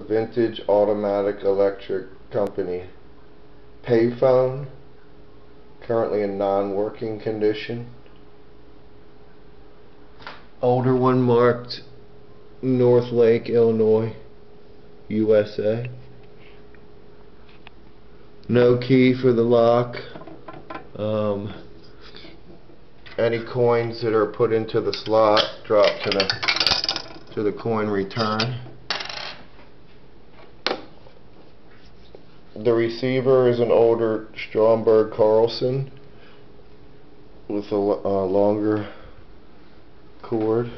Vintage Automatic Electric Company Payphone, currently in non-working condition. Older one marked North Lake, Illinois, USA. No key for the lock. Any coins that are put into the slot drop to the coin return. The receiver is an older Stromberg Carlson with a longer cord.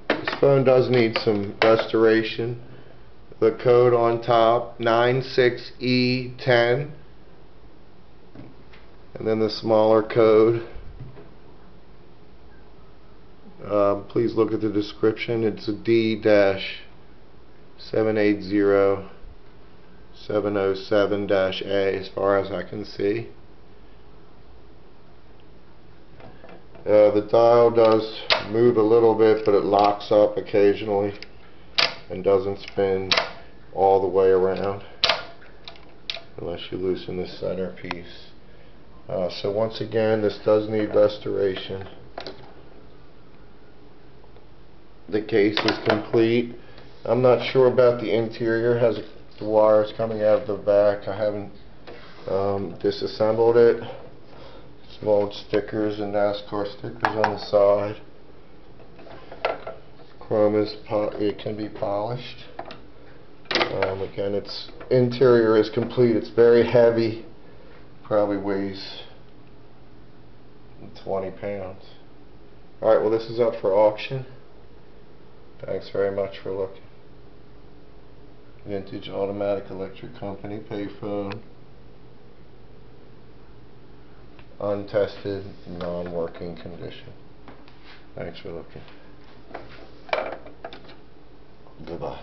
This phone does need some restoration. The code on top, 96E10, and then the smaller code. Please look at the description. It's a D-780707-A as far as I can see. The dial does move a little bit, but it locks up occasionally and doesn't spin all the way around unless you loosen the center piece. So once again, this does need restoration. The case is complete. I'm not sure about the interior. It has the wires coming out of the back. I haven't disassembled it. Some old stickers and NASCAR stickers on the side. Chrome it can be polished. Again, its interior is complete. It's very heavy. Probably weighs 20 pounds. Alright, well, this is up for auction. Thanks very much for looking. Vintage Automatic Electric Company Payphone. Untested, non-working condition. Thanks for looking. Goodbye.